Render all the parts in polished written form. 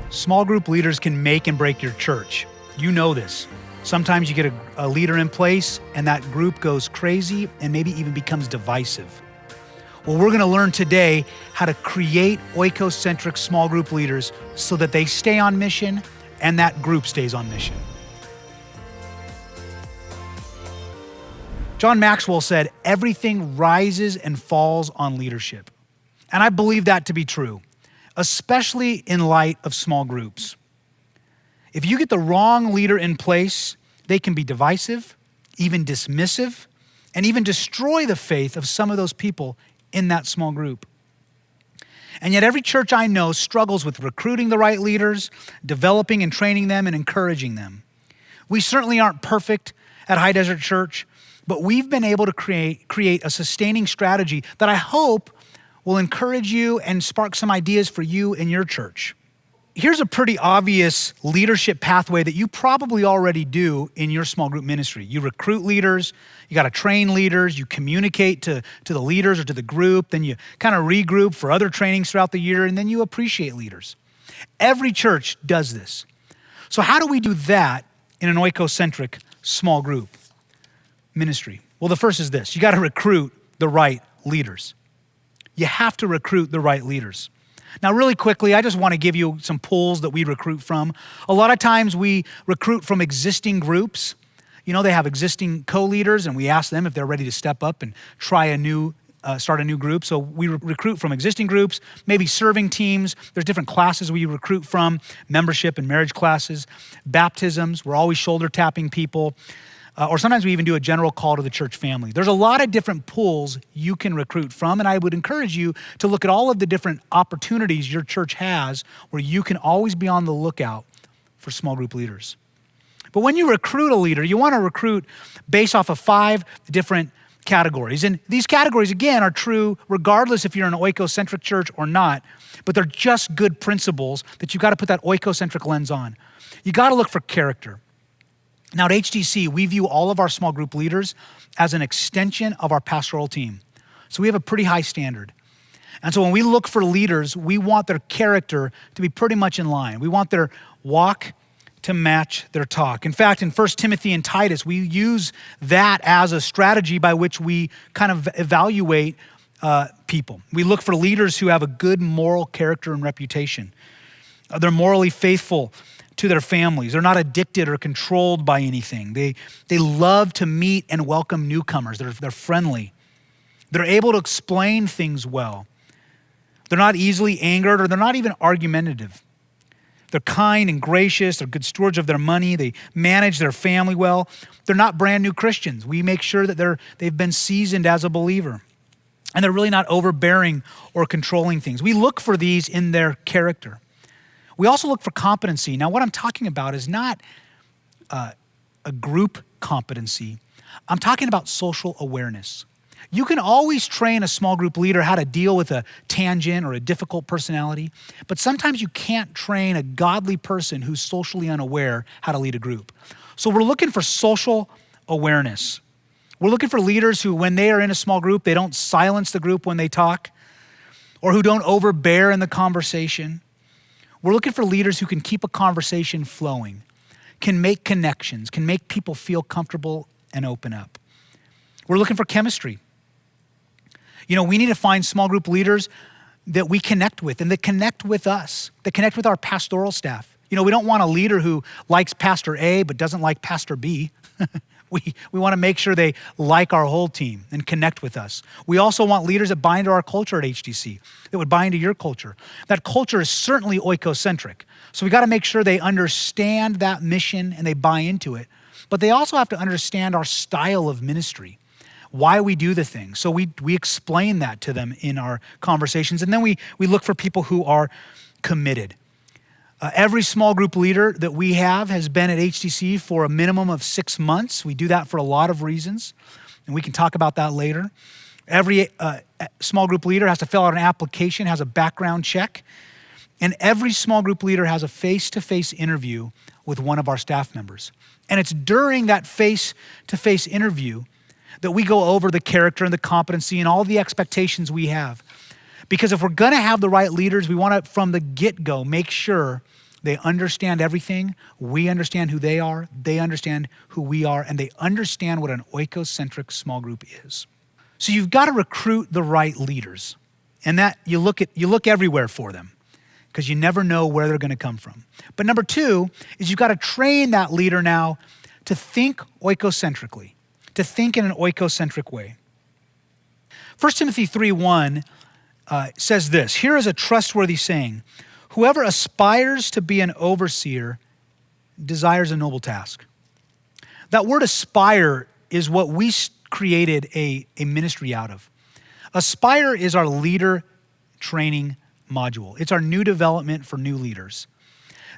Small group leaders can make and break your church. You know this. Sometimes you get a leader in place and that group goes crazy and maybe even becomes divisive. Well, we're going to learn today how to create oikocentric small group leaders so that they stay on mission and that group stays on mission. John Maxwell said, "Everything rises and falls on leadership." And I believe that to be true, especially in light of small groups. If you get the wrong leader in place, they can be divisive, even dismissive, and even destroy the faith of some of those people in that small group. And yet every church I know struggles with recruiting the right leaders, developing and training them, and encouraging them. We certainly aren't perfect at High Desert Church, but we've been able to create a sustaining strategy that I hope will encourage you and spark some ideas for you in your church. Here's a pretty obvious leadership pathway that you probably already do in your small group ministry. You recruit leaders, you got to train leaders, you communicate to the leaders or to the group, then you kind of regroup for other trainings throughout the year, and then you appreciate leaders. Every church does this. So how do we do that in an oikocentric small group ministry? Well, the first is this: you got to recruit the right leaders. You have to recruit the right leaders. Now, really quickly, I just want to give you some pools that we recruit from. A lot of times we recruit from existing groups. You know, they have existing co-leaders and we ask them if they're ready to step up and try start a new group. So we recruit from existing groups, maybe serving teams. There's different classes we recruit from, membership and marriage classes, baptisms. We're always shoulder tapping people. Or sometimes we even do a general call to the church family. There's a lot of different pools you can recruit from, and I would encourage you to look at all of the different opportunities your church has where you can always be on the lookout for small group leaders. But when you recruit a leader, you want to recruit based off of 5 different categories. And these categories, again, are true regardless if you're an oikocentric church or not, but they're just good principles that you've got to put that oikocentric lens on. You got to look for character. Now at HDC, we view all of our small group leaders as an extension of our pastoral team. So we have a pretty high standard. And so when we look for leaders, we want their character to be pretty much in line. We want their walk to match their talk. In fact, in 1 Timothy and Titus, we use that as a strategy by which we kind of evaluate people. We look for leaders who have a good moral character and reputation. They're morally faithful to their families. They're not addicted or controlled by anything. They love to meet and welcome newcomers. They're friendly. They're able to explain things well. They're not easily angered, or they're not even argumentative. They're kind and gracious. They're good stewards of their money. They manage their family well. They're not brand new Christians. We make sure that they've been seasoned as a believer. And they're really not overbearing or controlling things. We look for these in their character. We also look for competency. Now, what I'm talking about is not a group competency. I'm talking about social awareness. You can always train a small group leader how to deal with a tangent or a difficult personality, but sometimes you can't train a godly person who's socially unaware how to lead a group. So we're looking for social awareness. We're looking for leaders who, when they are in a small group, they don't silence the group when they talk, or who don't overbear in the conversation. We're looking for leaders who can keep a conversation flowing, can make connections, can make people feel comfortable and open up. We're looking for chemistry. You know, we need to find small group leaders that we connect with and that connect with us, that connect with our pastoral staff. You know, we don't want a leader who likes Pastor A but doesn't like Pastor B. We want to make sure they like our whole team and connect with us. We also want leaders that bind to our culture at HDC, that would bind to your culture. That culture is certainly oikocentric. So we got to make sure they understand that mission and they buy into it. But they also have to understand our style of ministry, why we do the thing. So we explain that to them in our conversations. And then we look for people who are committed. Every small group leader that we have has been at HTC for a minimum of 6 months. We do that for a lot of reasons, and we can talk about that later. Every small group leader has to fill out an application, has a background check, and every small group leader has a face-to-face interview with one of our staff members. And it's during that face-to-face interview that we go over the character and the competency and all the expectations we have. Because if we're gonna have the right leaders, we wanna, from the get-go, make sure They understand everything. We understand who they are. They understand who we are, and they understand what an oikocentric small group is. So you've got to recruit the right leaders, and that you look everywhere for them because you never know where they're going to come from. But number two is you've got to train that leader now to think oikocentrically, to think in an oikocentric way. 1 Timothy 3:1 says this, "Here is a trustworthy saying, whoever aspires to be an overseer desires a noble task." That word aspire is what we created a ministry out of. Aspire is our leader training module. It's our new development for new leaders.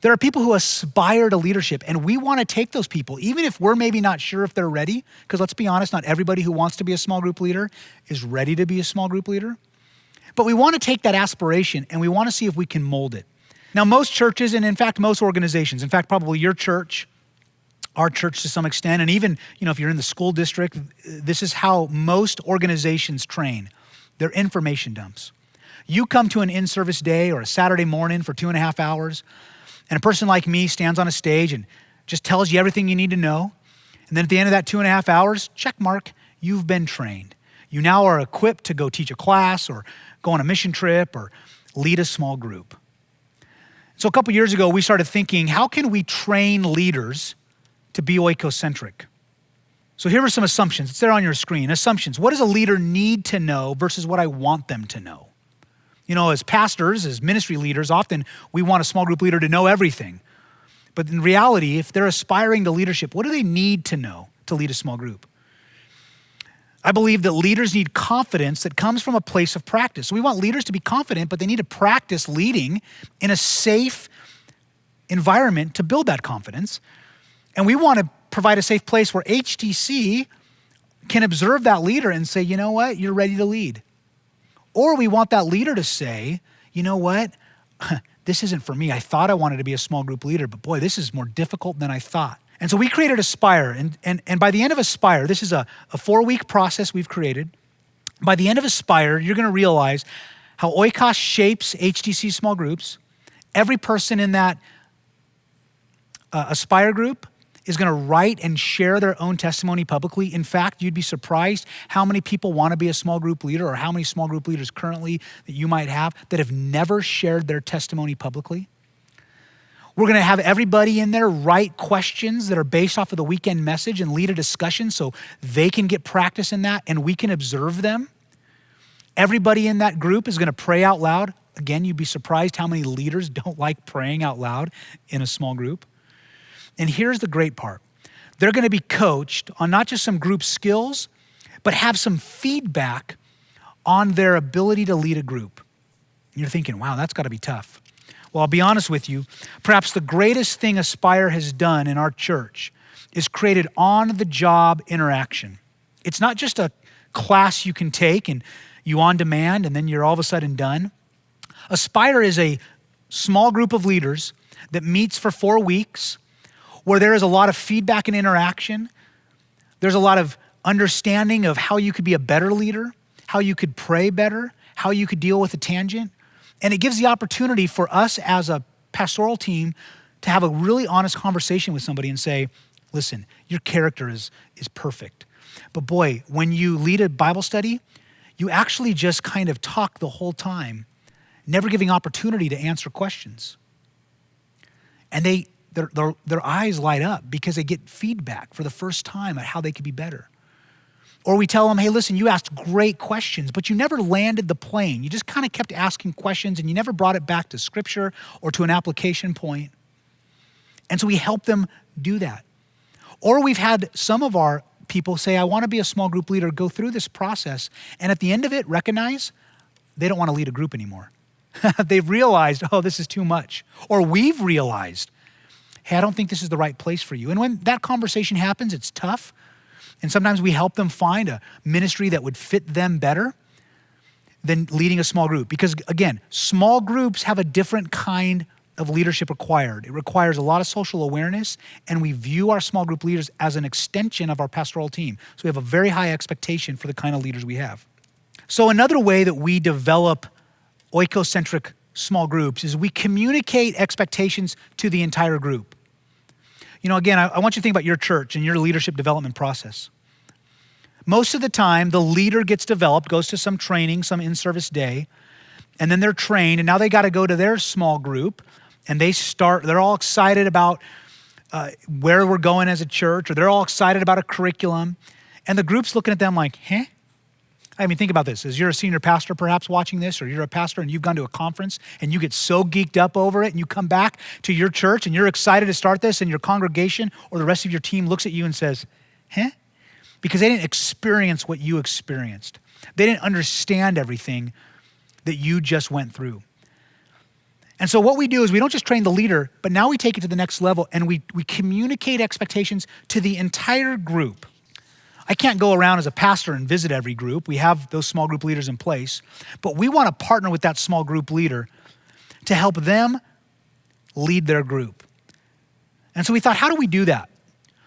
There are people who aspire to leadership, and we want to take those people, even if we're maybe not sure if they're ready, because let's be honest, not everybody who wants to be a small group leader is ready to be a small group leader. But we want to take that aspiration and we want to see if we can mold it. Now, most churches, and in fact, most organizations, in fact, probably your church, our church to some extent, and even, if you're in the school district, this is how most organizations train. They're information dumps. You come to an in-service day or a Saturday morning for 2.5 hours, and a person like me stands on a stage and just tells you everything you need to know. And then at the end of that 2.5 hours, check mark, you've been trained. You now are equipped to go teach a class or go on a mission trip or lead a small group. So a couple years ago, we started thinking, how can we train leaders to be oikocentric? So here are some assumptions. It's there on your screen. Assumptions. What does a leader need to know versus what I want them to know? As pastors, as ministry leaders, often we want a small group leader to know everything. But in reality, if they're aspiring to leadership, what do they need to know to lead a small group? I believe that leaders need confidence that comes from a place of practice. So we want leaders to be confident, but they need to practice leading in a safe environment to build that confidence. And we want to provide a safe place where HTC can observe that leader and say, you know what, you're ready to lead. Or we want that leader to say, you know what, this isn't for me. I thought I wanted to be a small group leader, but boy, this is more difficult than I thought. And so we created Aspire, and by the end of Aspire, this is a 4-week process we've created. By the end of Aspire, you're gonna realize how Oikos shapes HTC small groups. Every person in that Aspire group is gonna write and share their own testimony publicly. In fact, you'd be surprised how many people wanna be a small group leader or how many small group leaders currently that you might have that have never shared their testimony publicly. We're gonna have everybody in there write questions that are based off of the weekend message and lead a discussion so they can get practice in that and we can observe them. Everybody in that group is gonna pray out loud. Again, you'd be surprised how many leaders don't like praying out loud in a small group. And here's the great part. They're gonna be coached on not just some group skills, but have some feedback on their ability to lead a group. And you're thinking, wow, that's gotta be tough. Well, I'll be honest with you, perhaps the greatest thing Aspire has done in our church is created on-the-job interaction. It's not just a class you can take and you on demand and then you're all of a sudden done. Aspire is a small group of leaders that meets for 4 weeks where there is a lot of feedback and interaction. There's a lot of understanding of how you could be a better leader, how you could pray better, how you could deal with a tangent. And it gives the opportunity for us as a pastoral team to have a really honest conversation with somebody and say, listen, your character is perfect. But boy, when you lead a Bible study, you actually just kind of talk the whole time, never giving opportunity to answer questions. And their eyes light up because they get feedback for the first time at how they could be better. Or we tell them, hey, listen, you asked great questions, but you never landed the plane. You just kind of kept asking questions and you never brought it back to scripture or to an application point. And so we help them do that. Or we've had some of our people say, I want to be a small group leader, go through this process, and at the end of it, recognize they don't want to lead a group anymore. They've realized, oh, this is too much. Or we've realized, hey, I don't think this is the right place for you. And when that conversation happens, it's tough. And sometimes we help them find a ministry that would fit them better than leading a small group. Because again, small groups have a different kind of leadership required. It requires a lot of social awareness, and we view our small group leaders as an extension of our pastoral team. So we have a very high expectation for the kind of leaders we have. So another way that we develop oikocentric small groups is we communicate expectations to the entire group. Again, I want you to think about your church and your leadership development process. Most of the time, the leader gets developed, goes to some training, some in-service day, and then they're trained, and now they got to go to their small group, and they're all excited about where we're going as a church, or they're all excited about a curriculum, and the group's looking at them like, huh? I mean, think about this. As you're a senior pastor perhaps watching this, or you're a pastor and you've gone to a conference and you get so geeked up over it and you come back to your church and you're excited to start this, and your congregation or the rest of your team looks at you and says, huh? Because they didn't experience what you experienced. They didn't understand everything that you just went through. And so what we do is we don't just train the leader, but now we take it to the next level and we communicate expectations to the entire group. I can't go around as a pastor and visit every group. We have those small group leaders in place, but we want to partner with that small group leader to help them lead their group. And so we thought, how do we do that?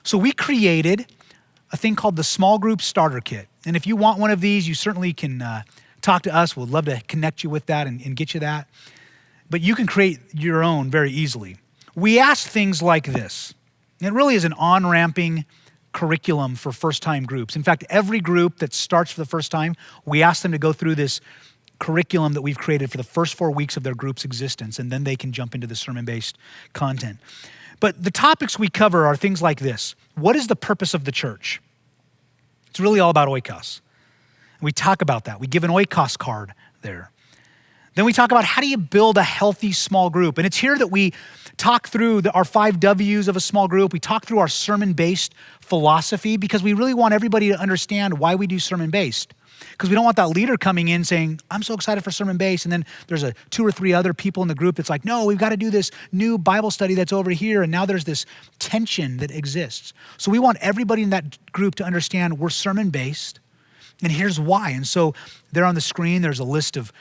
So we created a thing called the Small Group Starter Kit. And if you want one of these, you certainly can talk to us. We'd love to connect you with that and get you that. But you can create your own very easily. We ask things like this. It really is an on-ramping curriculum for first-time groups. In fact, every group that starts for the first time, we ask them to go through this curriculum that we've created for the first 4 weeks of their group's existence, and then they can jump into the sermon-based content. But the topics we cover are things like this. What is the purpose of the church? It's really all about oikos. We talk about that. We give an oikos card there. Then we talk about how do you build a healthy small group. And it's here that we talk through our 5 W's of a small group. We talk through our sermon-based philosophy because we really want everybody to understand why we do sermon-based. Because we don't want that leader coming in saying, I'm so excited for sermon-based. And then there's 2 or 3 other people in the group that's like, no, we've got to do this new Bible study that's over here. And now there's this tension that exists. So we want everybody in that group to understand we're sermon-based. And here's why. And so there on the screen, there's a list of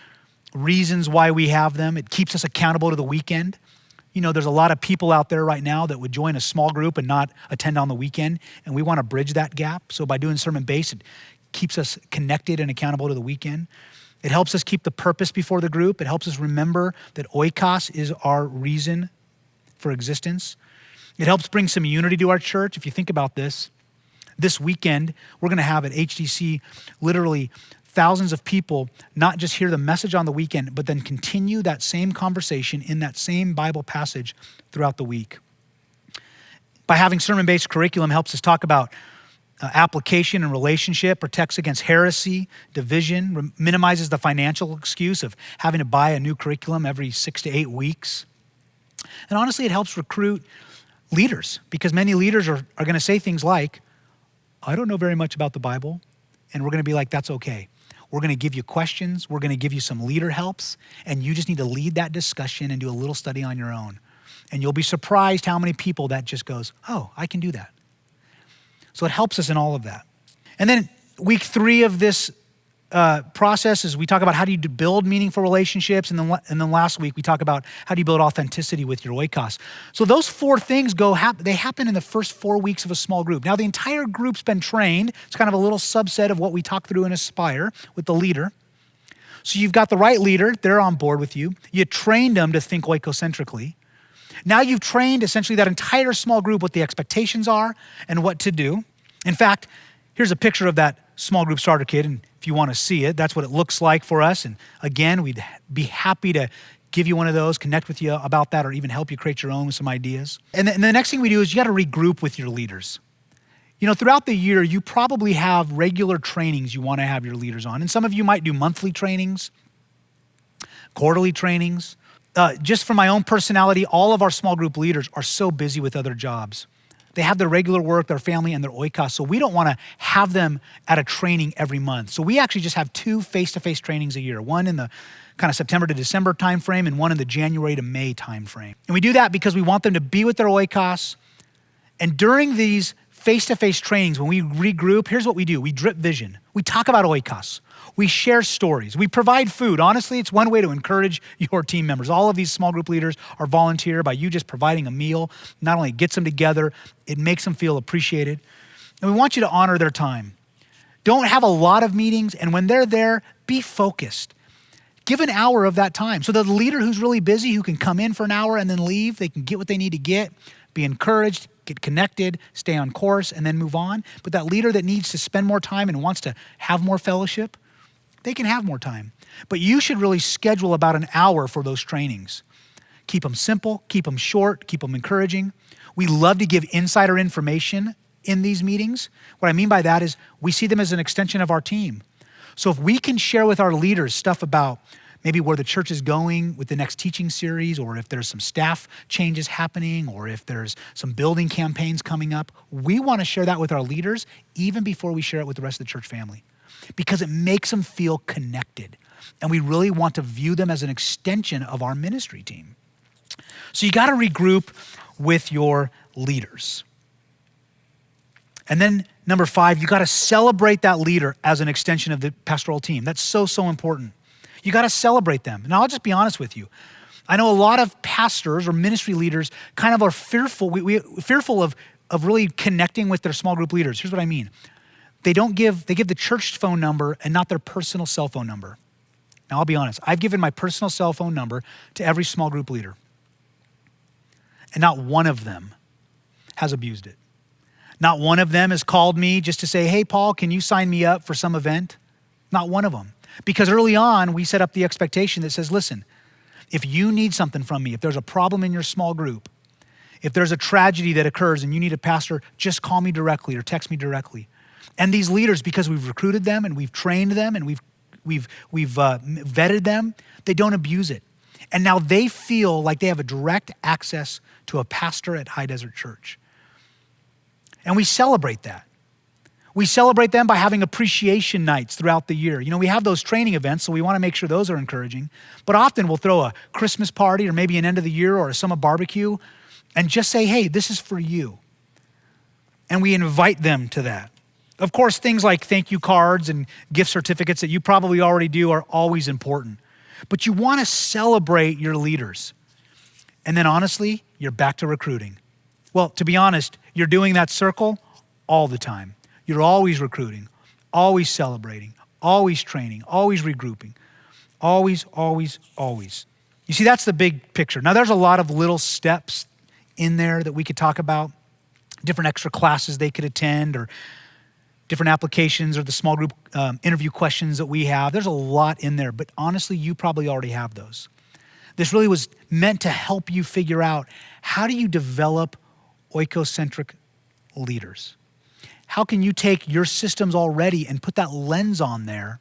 reasons why we have them. It keeps us accountable to the weekend. There's a lot of people out there right now that would join a small group and not attend on the weekend. And we want to bridge that gap. So by doing sermon-based, it keeps us connected and accountable to the weekend. It helps us keep the purpose before the group. It helps us remember that oikos is our reason for existence. It helps bring some unity to our church. If you think about this weekend, we're going to have at HDC literally thousands of people not just hear the message on the weekend, but then continue that same conversation in that same Bible passage throughout the week. By having sermon-based curriculum helps us talk about application and relationship, protects against heresy, division, minimizes the financial excuse of having to buy a new curriculum every 6 to 8 weeks. And honestly, it helps recruit leaders because many leaders are going to say things like, I don't know very much about the Bible. And we're going to be like, that's okay. We're going to give you questions. We're going to give you some leader helps. And you just need to lead that discussion and do a little study on your own. And you'll be surprised how many people that just goes, oh, I can do that. So it helps us in all of that. And then week 3 of this process is we talk about how do you build meaningful relationships. And then last week we talk about how do you build authenticity with your oikos. So those 4 things they happen in the first 4 weeks of a small group. Now the entire group's been trained. It's kind of a little subset of what we talk through in Aspire with the leader. So you've got the right leader. They're on board with you. You trained them to think oikocentrically. Now you've trained essentially that entire small group what the expectations are and what to do. In fact, here's a picture of that small group starter kit, and if you want to see it, that's what it looks like for us. And again, we'd be happy to give you one of those, connect with you about that, or even help you create your own with some ideas. And the next thing we do is you got to regroup with your leaders. Throughout the year, you probably have regular trainings you want to have your leaders on. And some of you might do monthly trainings, quarterly trainings. Just from my own personality, all of our small group leaders are so busy with other jobs. They have their regular work, their family, and their oikos. So we don't want to have them at a training every month. So we actually just have 2 face-to-face trainings a year, one in the kind of September to December timeframe and one in the January to May timeframe. And we do that because we want them to be with their oikos. And during these face-to-face trainings, when we regroup, here's what we do. We drip vision. We talk about oikos. We share stories. We provide food. Honestly, it's one way to encourage your team members. All of these small group leaders are volunteer by you just providing a meal. Not only gets them together, it makes them feel appreciated. And we want you to honor their time. Don't have a lot of meetings. And when they're there, be focused. Give an hour of that time. So the leader who's really busy, who can come in for an hour and then leave, they can get what they need to get, be encouraged, get connected, stay on course, and then move on. But that leader that needs to spend more time and wants to have more fellowship, they can have more time. But you should really schedule about an hour for those trainings. Keep them simple, keep them short, keep them encouraging. We love to give insider information in these meetings. What I mean by that is we see them as an extension of our team. So if we can share with our leaders stuff about maybe where the church is going with the next teaching series, or if there's some staff changes happening, or if there's some building campaigns coming up, we want to share that with our leaders even before we share it with the rest of the church family, because it makes them feel connected. And we really want to view them as an extension of our ministry team. So you got to regroup with your leaders. And then number 5, you got to celebrate that leader as an extension of the pastoral team. That's so important. You got to celebrate them. And I'll just be honest with you. I know a lot of pastors or ministry leaders kind of are fearful. Fearful of really connecting with their small group leaders. Here's what I mean. They give the church phone number and not their personal cell phone number. Now, I'll be honest. I've given my personal cell phone number to every small group leader. And not one of them has abused it. Not one of them has called me just to say, hey, Paul, can you sign me up for some event? Not one of them. Because early on, we set up the expectation that says, listen, if you need something from me, if there's a problem in your small group, if there's a tragedy that occurs and you need a pastor, just call me directly or text me directly. And these leaders, because we've recruited them and we've trained them and we've vetted them, they don't abuse it. And now they feel like they have a direct access to a pastor at High Desert Church. And we celebrate that. We celebrate them by having appreciation nights throughout the year. You know, we have those training events, so we want to make sure those are encouraging. But often we'll throw a Christmas party or maybe an end of the year or a summer barbecue and just say, hey, this is for you. And we invite them to that. Of course, things like thank you cards and gift certificates that you probably already do are always important. But you want to celebrate your leaders. And then honestly, you're back to recruiting. Well, to be honest, you're doing that circle all the time. You're always recruiting, always celebrating, always training, always regrouping, always. You see, that's the big picture. Now, there's a lot of little steps in there that we could talk about, different extra classes they could attend or different applications or the small group interview questions that we have. There's a lot in there, but honestly, you probably already have those. This really was meant to help you figure out, how do you develop oikocentric leaders? How can you take your systems already and put that lens on there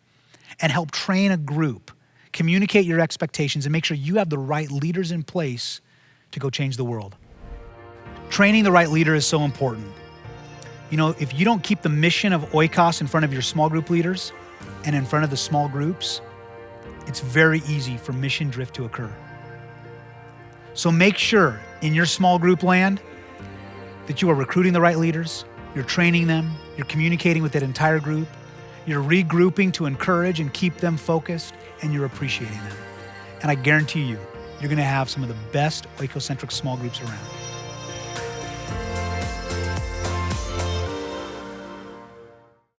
and help train a group, communicate your expectations, and make sure you have the right leaders in place to go change the world? Training the right leader is so important. You know, if you don't keep the mission of Oikos in front of your small group leaders and in front of the small groups, it's very easy for mission drift to occur. So make sure in your small group land that you are recruiting the right leaders, you're training them, you're communicating with that entire group, you're regrouping to encourage and keep them focused, and you're appreciating them. And I guarantee you, you're gonna have some of the best oikocentric small groups around.